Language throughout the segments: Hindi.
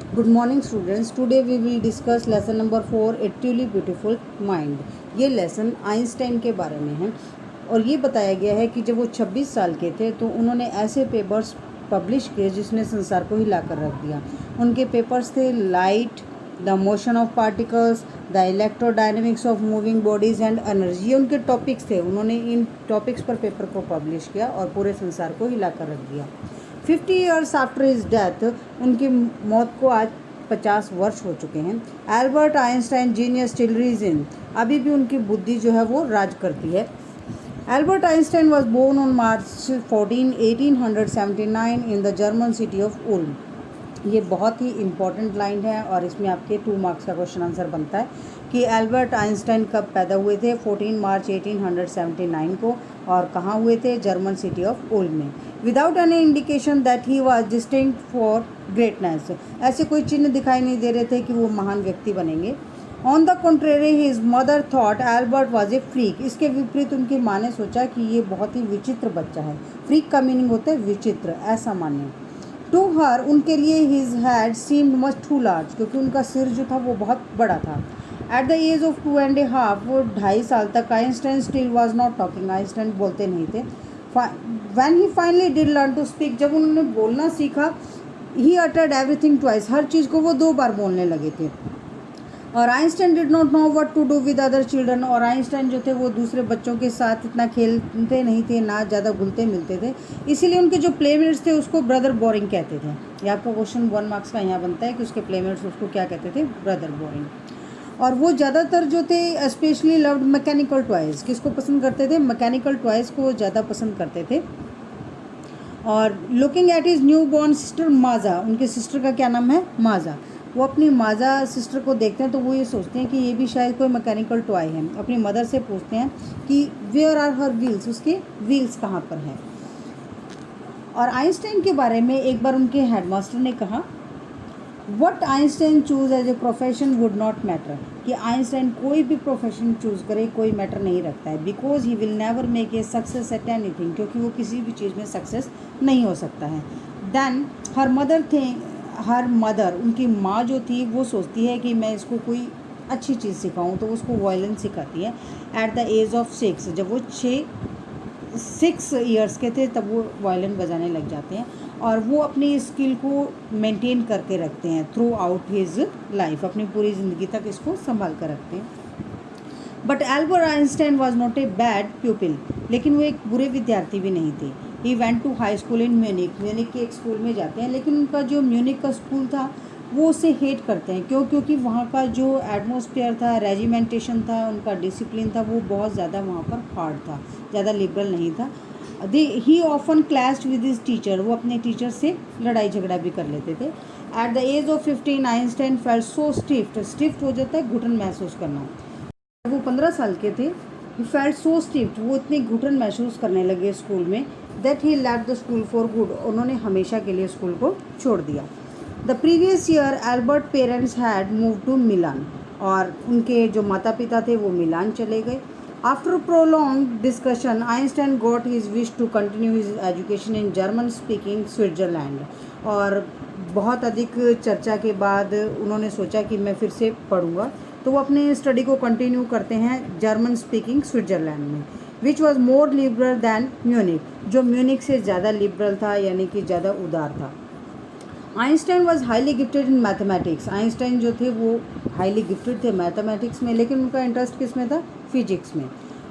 Good morning students, today we will discuss lesson number 4 a truly beautiful mind. ये लेसन आइंस्टाइन के बारे में है और ये बताया गया है कि जब वो 26 साल के थे तो उन्होंने ऐसे पेपर्स पब्लिश किए जिसने संसार को हिला कर रख दिया। उनके पेपर्स थे light, the motion of particles, the electrodynamics of moving bodies and energy. ये उनके टॉपिक्स थे। उन्होंने इन टॉपिक्स पर पेपर को पब्लिश किया और पूरे संसार को हिला कर रख दिया। 50 ईयर्स आफ्टर हिज डेथ, उनकी मौत को आज 50 वर्ष हो चुके हैं। Albert Einstein genius still reigns, अभी भी उनकी बुद्धि जो है वो राज करती है। Albert Einstein was born on March 14, 1879 in the German city of Ulm. ये बहुत ही इम्पॉर्टेंट लाइन है और इसमें आपके 2 मार्क्स का क्वेश्चन आंसर बनता है कि एल्बर्ट आइंस्टाइन कब पैदा हुए थे। 14 मार्च 1879 को, और कहाँ हुए थे? जर्मन सिटी ऑफ उल्म में। Without any indication that he was distinct for greatness, ऐसे कोई चिन्ह दिखाई नहीं दे रहे थे कि वो महान व्यक्ति बनेंगे। On the contrary his mother thought Albert was a freak, इसके विपरीत उनकी माँ ने सोचा कि ये बहुत ही विचित्र बच्चा है। फ्रीक का मीनिंग होता है विचित्र, ऐसा मानिए। टू हर, उनके लिए his head seemed much too large, क्योंकि उनका सिर जो था वो बहुत बड़ा था। एट द एज ऑफ 2.5, वो 2.5 साल तक Einstein still was not talking, Einstein बोलते नहीं थे। When he finally did learn to speak, जब उन्होंने बोलना सीखा, ही अटर्ड एवरीथिंग ट्वाइस, हर चीज़ को वो 2 बार बोलने लगे थे। और Einstein did not know what to do with other children, और आइंस्टाइन जो थे वो दूसरे बच्चों के साथ इतना खेलते नहीं थे, ना ज़्यादा घुलते मिलते थे, इसीलिए उनके जो प्लेमेट्स थे उसको ब्रदर बोरिंग कहते थे। ये आपका क्वेश्चन 1 मार्क्स का यहाँ बनता है कि उसके प्लेमेट्स उसको क्या कहते थे? Brother boring. और वो ज़्यादातर जो थे स्पेशली लव्ड मैकेनिकल टॉयज़, किसको पसंद करते थे? मैकेनिकल टॉयज़ को ज़्यादा पसंद करते थे। और looking at his new born sister Maja, उनके सिस्टर का क्या नाम है? माजा। वो अपनी माजा सिस्टर को देखते हैं तो वो ये सोचते हैं कि ये भी शायद कोई मैकेनिकल टॉय है। अपनी मदर से पूछते हैं कि वेयर आर हर व्हील्स, उसके व्हील्स कहाँ पर हैं। और आइंस्टाइन के बारे में एक बार उनके हेडमास्टर ने कहा, what Einstein chose as a profession would not matter, कि आइंस्टाइन कोई भी प्रोफेशन चूज़ करे कोई मैटर नहीं रखता है। Because he will never make a success at anything, क्योंकि वो किसी भी चीज़ में सक्सेस नहीं हो सकता है। देन हर मदर, उनकी माँ जो थी वो सोचती है कि मैं इसको कोई अच्छी चीज़ सिखाऊं, तो उसको वायलिन सिखाती है। एट द एज ऑफ 6, जब वो 6 ईयर्स के थे तब वो वायलिन बजाने लग जाते हैं और वो अपनी स्किल को मेंटेन करके रखते हैं थ्रू आउट हिज लाइफ, अपनी पूरी ज़िंदगी तक इसको संभाल कर रखते हैं। But Albert Einstein was not a bad pupil, लेकिन वो एक बुरे विद्यार्थी भी नहीं थे। He went to high school in Munich, Munich के एक स्कूल में जाते हैं, लेकिन उनका जो म्यूनिक का स्कूल था वो उसे हेट करते हैं। क्यों? क्योंकि वहाँ का जो एटमॉस्फेयर था, रेजिमेंटेशन था, उनका डिसिप्लिन था, वो बहुत ज़्यादा वहाँ पर हार्ड था, ज़्यादा लिबरल नहीं था। ही often clashed with his teacher, वो अपने टीचर से लड़ाई झगड़ा भी कर लेते थे। At the age of 15 Einstein felt so stifled हो जाता है घुटन महसूस करना। वो 15 साल के थे। ही फेल्ट सो स्टिफ्ट, वो इतने घुटन महसूस करने लगे स्कूल में, that he left the school for good, उन्होंने हमेशा के लिए स्कूल को छोड़ दिया। The previous year Albert parents had move to Milan, और उनके जो माता पिता थे वो मिलान चले गए। After prolonged discussion Einstein got his wish to continue his education in German speaking Switzerland, और बहुत अधिक चर्चा के बाद उन्होंने सोचा कि मैं फिर से पढ़ूंगा, तो वो अपने स्टडी को कंटिन्यू करते हैं जर्मन स्पीकिंग स्विट्ज़रलैंड में, which was more liberal than Munich, जो म्यूनिक से ज़्यादा लिबरल था, यानी कि ज़्यादा उदार था। Einstein was highly gifted in mathematics, Einstein जो थे वो हाईली गिफ्टेड थे मैथमेटिक्स में, लेकिन उनका इंटरेस्ट किस में था? फिजिक्स में।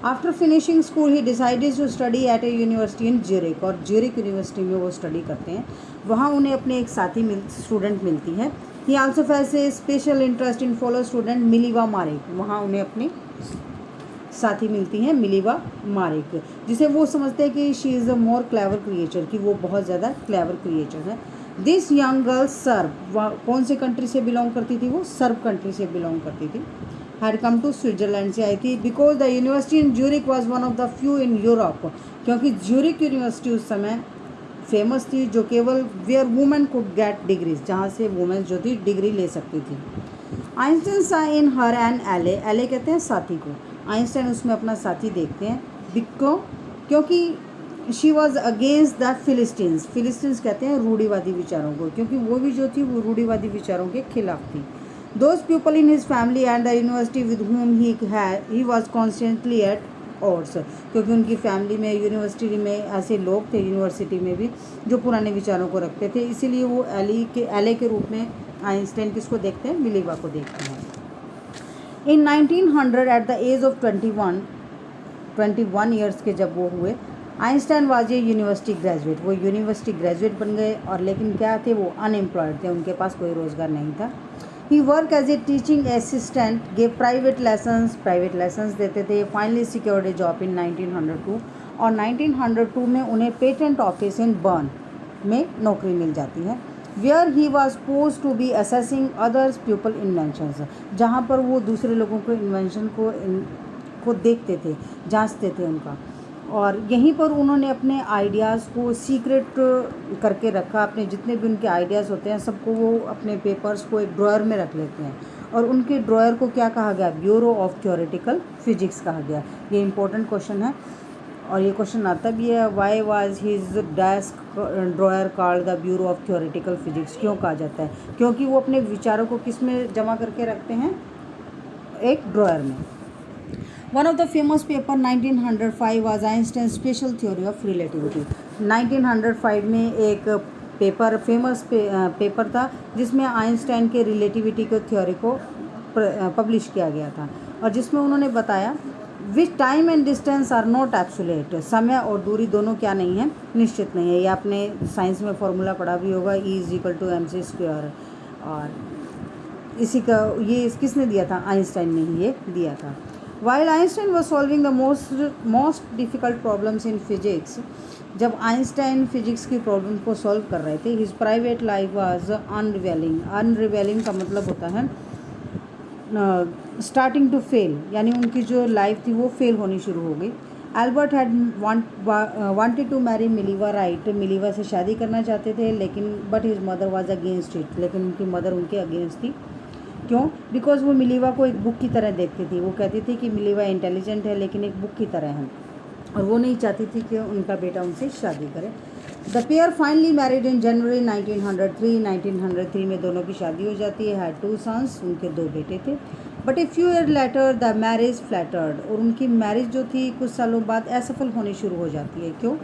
After finishing school he decided to study at a university in Zurich, और ज्यूरिक यूनिवर्सिटी में वो स्टडी करते हैं। वहाँ उन्हें अपने एक साथी स्टूडेंट मिलती है। He also face a special interest in follow student Mileva Maric, वहाँ उन्हें अपनी साथी मिलती हैं मिलीवा मारिक, जिसे वो समझते हैं कि she is a more clever creature, कि वो बहुत ज़्यादा क्लेवर क्रिएचर है। दिस यंग गर्ल सर्ब, कौन से कंट्री से बिलोंग करती थी? वो सर्ब कंट्री से बिलोंग करती थी। हैड कम टू स्विट्ज़रलैंड से आई थी। Because the university in Zurich was one of the few in Europe, क्योंकि ज्यूरिक यूनिवर्सिटी उस समय फेमस थी जो केवल where women could get degrees, जहाँ से वुमेन जो थी डिग्री ले सकती थी। आइंस्टाइन सा इन हर एन एले, एले कहते हैं साथी को, आइंस्टाइन उसमें अपना साथी देखते हैं। क्योंकि शी वॉज अगेंस्ट द फिलिस्टीन्स। फिलिस्टीन्स कहते हैं रूढ़िवादी विचारों को, क्योंकि वो भी जो थी वो रूढ़िवादी विचारों के खिलाफ थी। Those people in his family and the university with whom he was constantly at odds, क्योंकि उनकी फैमिली में, यूनिवर्सिटी में ऐसे लोग थे, यूनिवर्सिटी में भी, जो पुराने विचारों को रखते थे। इसीलिए वो एले के रूप में आइंस्टाइन किसको देखते हैं? मिलीवा को देखते हैं। In 1900 at the age of 21 years के जब वो हुए, Einstein was a university graduate. वो यूनिवर्सिटी ग्रेजुएट बन गए, और लेकिन क्या थे, वो अनएम्प्लॉयड थे, उनके पास कोई रोज़गार नहीं था। He work as a teaching assistant, gave private lessons देते थे। Finally secured a job in 1902, और 1902 में उन्हें पेटेंट ऑफिस इन बर्न में नौकरी मिल जाती है। Where he was posed to be assessing others people inventions, जहाँ पर वो दूसरे लोगों को इन्वेंशन को देखते थे, जांचते थे उनका, और यहीं पर उन्होंने अपने आइडियाज़ को सीक्रेट करके रखा। अपने जितने भी उनके आइडियाज़ होते हैं सबको वो अपने पेपर्स को एक ड्रॉयर में रख लेते हैं, और उनके ड्रॉयर को क्या कहा गया? ब्यूरो ऑफ थ्योरेटिकल फिजिक्स कहा गया। ये इंपॉर्टेंट क्वेश्चन है, और ये क्वेश्चन आता भी है, why was his desk dryer called the bureau of theoretical physics? क्यों कहा जाता है? क्योंकि वो अपने विचारों को किस में जमा करके रखते हैं? एक ड्रॉयर में। One of the famous paper 1905 was Einstein special theory of relativity. 1905 में एक पेपर, फेमस पेपर था, जिसमें आइंस्टाइन के रिलेटिविटी के थ्योरी को पब्लिश किया गया था, और जिसमें उन्होंने बताया which time and distance are not absolute. समय और दूरी दोनों क्या नहीं है? निश्चित नहीं है। ये आपने साइंस में फॉर्मूला पढ़ा भी होगा, E=mc², और इसी का ये किसने दिया था? आइंस्टाइन ने ही ये दिया था। While Einstein was solving the most difficult problems in physics, जब आइंस्टाइन फिजिक्स की प्रॉब्लम को सॉल्व कर रहे थे, हिज प्राइवेट लाइफ वाज अनरिवेलिंग। अनरिवेलिंग का मतलब होता है स्टार्टिंग टू फेल, यानी उनकी जो लाइफ थी वो फेल होनी शुरू हो गई। Albert had wanted to marry Mileva right, Mileva से शादी करना चाहते थे, लेकिन but his mother was against it, लेकिन उनकी मदर उनके अगेंस्ट थी। क्यों? बिकॉज वो मिलीवा को एक बुक की तरह देखती थी। वो कहती थी कि मिलीवा इंटेलिजेंट है, लेकिन एक बुक की तरह है, और वो नहीं चाहती थी कि उनका बेटा उनसे शादी करे। The pair finally married in January 1903। 1903 में दोनों की शादी हो जाती है। हैड 2 सन्स, उनके 2 बेटे थे। But a few year later the marriage flattered, और उनकी मैरिज जो थी कुछ सालों बाद असफल होनी शुरू हो जाती है। क्यों?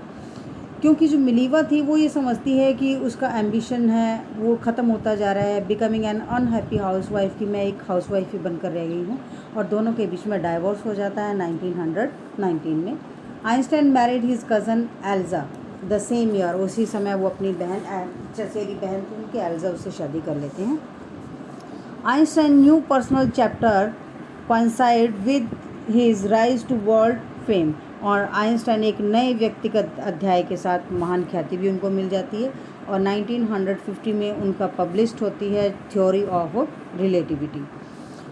क्योंकि जो मिलीवा थी वो ये समझती है कि उसका एम्बिशन है वो ख़त्म होता जा रहा है, बिकमिंग एन अनहैप्पी हाउसवाइफ, की मैं एक हाउसवाइफ ही बनकर रह गई हूँ, और दोनों के बीच में डाइवोर्स हो जाता है 1919 में। Einstein married his cousin Elsa the same year, उसी समय वो अपनी बहन, चचेरी बहन थी उनकी, एल्जा, उससे शादी कर लेते हैं। Einstein new personal chapter coincide with his rise to world fame, और आइंस्टाइन एक नए व्यक्तिगत अध्याय के साथ महान ख्याति भी उनको मिल जाती है, और 1950 में उनका पब्लिश्ड होती है थ्योरी ऑफ रिलेटिविटी।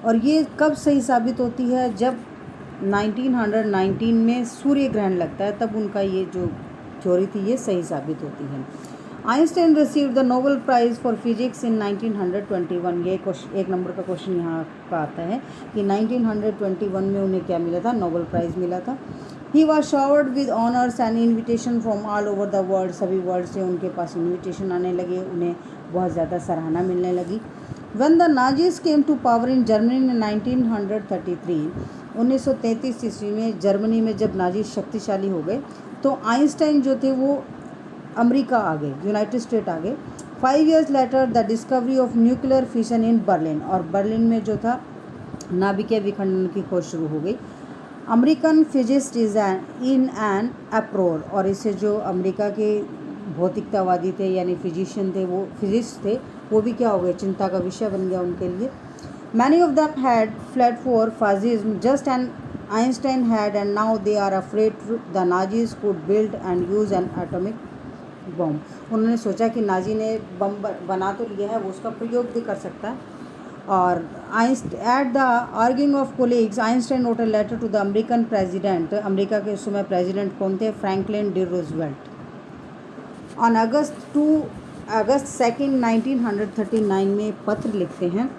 और ये कब सही साबित होती है? जब 1919 में सूर्य ग्रहण लगता है, तब उनका ये जो थ्योरी थी ये सही साबित होती है। Einstein received the Nobel prize for physics in 1921। ये एक नंबर का क्वेश्चन यहाँ का आता है कि 1921 में उन्हें क्या मिला था? नोबेल प्राइज़ मिला था। He was showered with honours and invitation from all over the world. सभी वर्ल्ड से उनके पास इन्विटेशन आने लगे, उन्हें बहुत ज़्यादा सराहना मिलने लगी। When the Nazis came to power in Germany in 1933, 1933 ईस्वी में जर्मनी में जब नाजी शक्तिशाली हो गए, तो आइंस्टाइन जो थे वो अमेरिका आ गए, यूनाइटेड स्टेट आ गए। 5 years later the discovery of nuclear fission in Berlin, और बर्लिन में जो था नाभिकीय विखंडन की खोज शुरू हो गई। American physicist is in an अप्रोर, और इससे जो अमेरिका के भौतिकतावादी थे यानी फिजिशियन थे, वो फिजिस्ट थे, वो भी क्या हो गए? चिंता का विषय बन गया उनके लिए। Many of them had fled for fascism just an Einstein had, and now they are afraid the Nazis could build and use an atomic bomb. उन्होंने सोचा कि नाजी ने बम बना तो लिया है, वो उसका प्रयोग भी कर सकता है। और at the urging of colleagues, Einstein wrote a letter to the American president. America के उस समय प्रेसिडेंट कौन थे? Franklin D Roosevelt. On August 2 1939 में पत्र लिखते हैं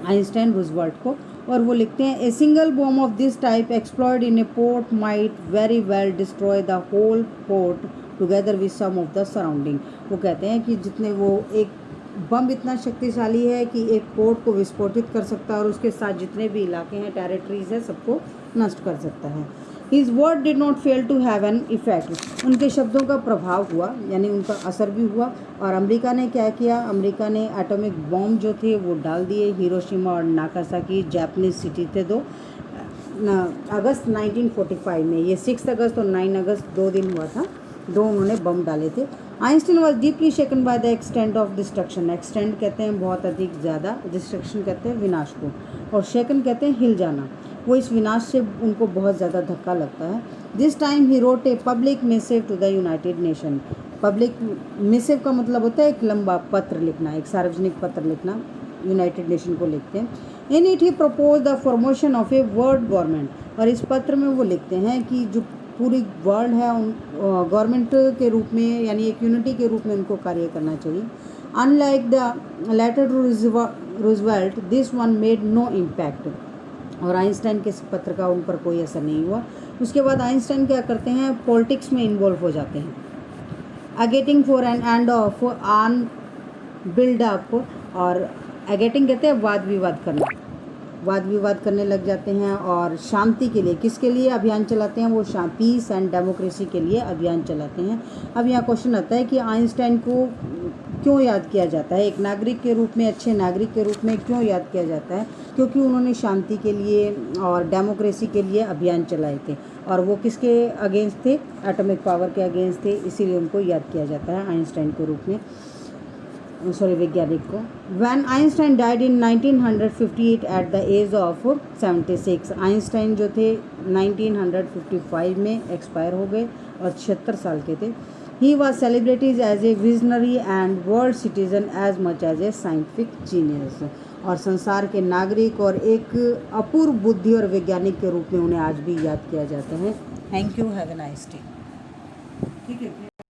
आइंस्टाइन रूजवेल्ट को, और वो लिखते हैं a single bomb of this type exploded in a port might very well destroy the whole port together with some of the surrounding. वो कहते हैं कि जितने वो एक बम इतना शक्तिशाली है कि एक पोर्ट को विस्फोटित कर सकता है और उसके साथ जितने भी इलाके हैं, टेरिटरीज है, सबको नष्ट कर सकता है। His word did not fail to have an effect. उनके शब्दों का प्रभाव हुआ, यानी उनका असर भी हुआ। और अमेरिका ने क्या किया, अमेरिका ने एटॉमिक बॉम्ब जो थे वो डाल दिए। हिरोशिमा और नागासाकी जापानीज सिटी थे दो, अगस्त 1945 में, ये 6 अगस्त और 9 अगस्त 2 दिन हुआ था, 2 उन्होंने बम डाले थे। Einstein was deeply shaken by the extent of destruction. Extent कहते हैं बहुत अधिक ज़्यादा, डिस्ट्रक्शन कहते हैं विनाश को, और शेकन कहते हैं हिल जाना। वो इस विनाश से उनको बहुत ज़्यादा धक्का लगता है। This time he wrote a public missive to the United Nation. Public missive का मतलब होता है एक लंबा पत्र लिखना, एक सार्वजनिक पत्र लिखना, यूनाइटेड नेशन को लिखते हैं। In it he propose the formation of a world government. और इस पत्र में वो लिखते हैं कि जो पूरी वर्ल्ड है उन गवर्नमेंट के रूप में, यानी एक यूनिटी के रूप में उनको कार्य करना चाहिए। Unlike the letter to Roosevelt this one made no impact. और आइंस्टाइन के पत्र का उन पर कोई असर नहीं हुआ। उसके बाद आइंस्टाइन क्या करते हैं, पॉलिटिक्स में इन्वॉल्व हो जाते हैं। अगेटिंग for an end of on buildup, और अगेटिंग कहते हैं वाद विवाद करना, वाद विवाद करने लग जाते हैं। और शांति के लिए, किसके लिए अभियान चलाते हैं, वो पीस एंड डेमोक्रेसी के लिए अभियान चलाते हैं। अब यहाँ क्वेश्चन आता है कि आइंस्टाइन को क्यों याद किया जाता है, एक नागरिक के रूप में, अच्छे नागरिक के रूप में क्यों याद किया जाता है? क्योंकि उन्होंने शांति के लिए और डेमोक्रेसी के लिए अभियान चलाए थे, और वो किसके अगेंस्ट थे, एटॉमिक पावर के अगेंस्ट थे, इसीलिए उनको याद किया जाता है आइंस्टाइन के रूप में, सॉरी वैज्ञानिक को। When Einstein died in 1958 at the age of 76। Einstein जो थे 1955 में एक्सपायर हो गए और 76 साल के थे। He was celebrated as a visionary and world citizen as much as a scientific genius. और संसार के नागरिक और एक अपूर्व बुद्धि और वैज्ञानिक के रूप में उन्हें आज भी याद किया जाता है। Thank you, have a nice day. ठीक है।